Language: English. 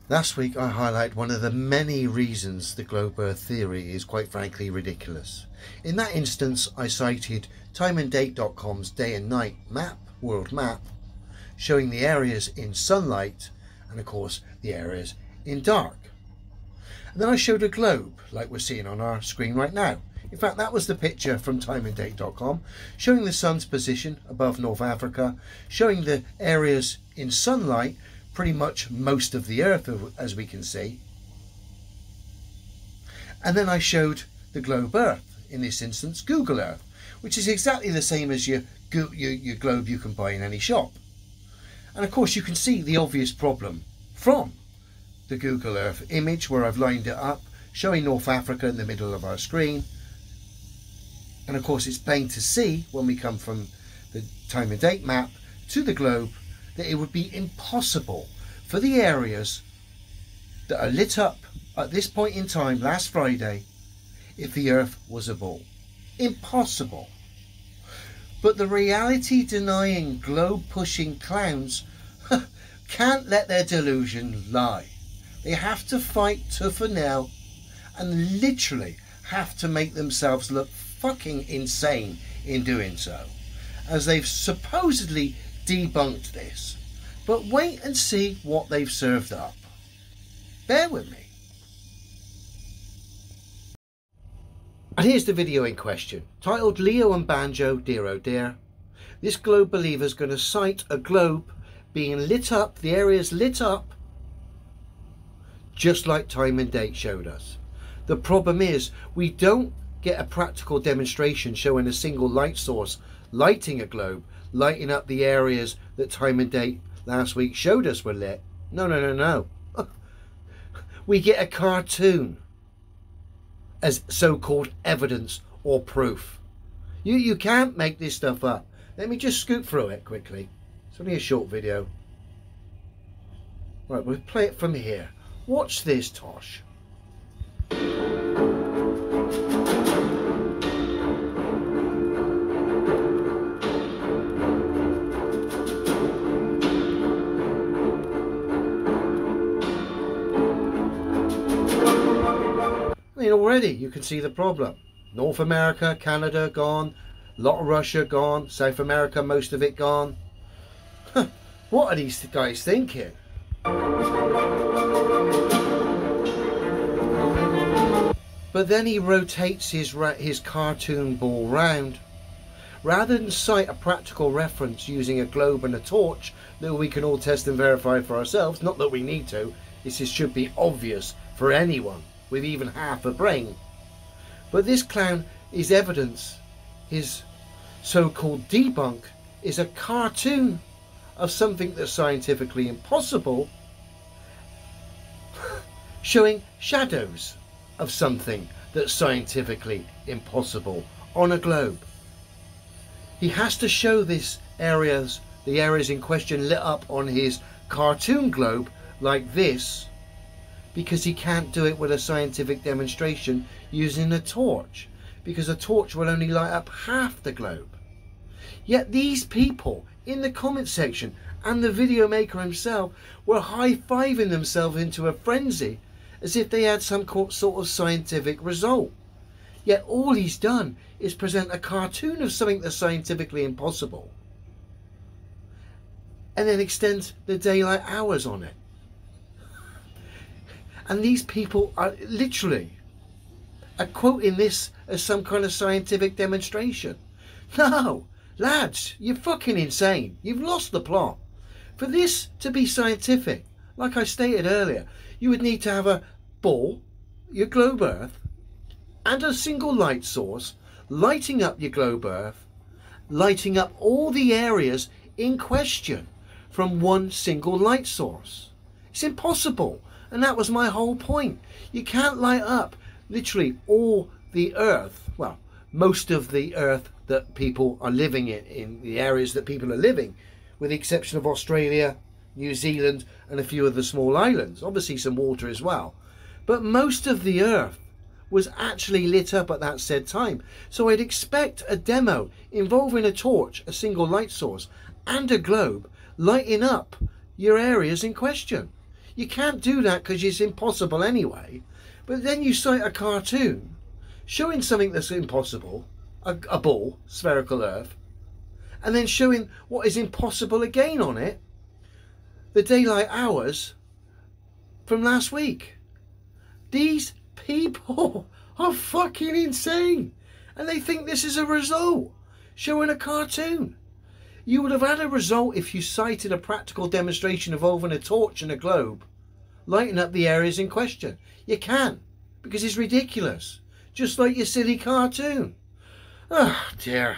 Last week I highlighted one of the many reasons the globe earth theory is quite frankly ridiculous. In that instance I cited timeanddate.com's day and night map, world map, showing the areas in sunlight and of course the areas in dark. And then I showed a globe like we're seeing on our screen right now. In fact, that was the picture from timeanddate.com, showing the sun's position above North Africa, showing the areas in sunlight, pretty much most of the earth as we can see. And then I showed the globe earth, in this instance Google Earth, which is exactly the same as your globe you can buy in any shop. And of course you can see the obvious problem from the Google Earth image where I've lined it up, showing North Africa in the middle of our screen. And of course it's plain to see when we come from the time and date map to the globe that it would be impossible for the areas that are lit up at this point in time last Friday if the earth was a ball. Impossible. But the reality denying globe pushing clowns can't let their delusion lie. They have to fight tooth and nail and literally have to make themselves look fucking insane in doing so, as they've supposedly debunked this. But wait and see what they've served up. Bear with me. And here's the video in question, titled Leo and Banjo, Dear Oh Dear. This globe believer's going to cite a globe being lit up, the areas lit up, just like time and date showed us. The problem is we don't get a practical demonstration showing a single light source lighting a globe, lighting up the areas that time and date last week showed us were lit. No. We get a cartoon as so-called evidence or proof. You can't make this stuff up. Let me just scoot through it quickly. It's only a short video. Right, we'll play it from here. Watch this, Tosh. Already you can see the problem. North America, Canada gone, a lot of Russia gone, South America, most of it gone. What are these guys thinking? But then he rotates his cartoon ball round. Rather than cite a practical reference using a globe and a torch that we can all test and verify for ourselves, not that we need to, this should be obvious for anyone with even half a brain. But this clown is evidence, his so-called debunk is a cartoon of something that's scientifically impossible, showing shadows of something that's scientifically impossible on a globe. He has to show the areas in question lit up on his cartoon globe like this, because he can't do it with a scientific demonstration using a torch, because a torch will only light up half the globe. Yet these people in the comment section and the video maker himself were high-fiving themselves into a frenzy as if they had some sort of scientific result. Yet all he's done is present a cartoon of something that's scientifically impossible and then extends the daylight hours on it. And these people are literally quoting this as some kind of scientific demonstration. No, lads, you're fucking insane. You've lost the plot. For this to be scientific, like I stated earlier, you would need to have a ball, your globe earth, and a single light source lighting up your globe earth, lighting up all the areas in question from one single light source. It's impossible. And that was my whole point. You can't light up literally all the earth, well, most of the earth that people are living in the areas that people are living, with the exception of Australia, New Zealand, and a few of the small islands. Obviously some water as well. But most of the earth was actually lit up at that said time. So I'd expect a demo involving a torch, a single light source, and a globe lighting up your areas in question. You can't do that because it's impossible anyway. But then you cite a cartoon showing something that's impossible, a ball, spherical Earth, and then showing what is impossible again on it, the daylight hours from last week. These people are fucking insane, and they think this is a result showing a cartoon. You would have had a result if you cited a practical demonstration involving a torch and a globe lighting up the areas in question. You can, because it's ridiculous, just like your silly cartoon. Oh dear.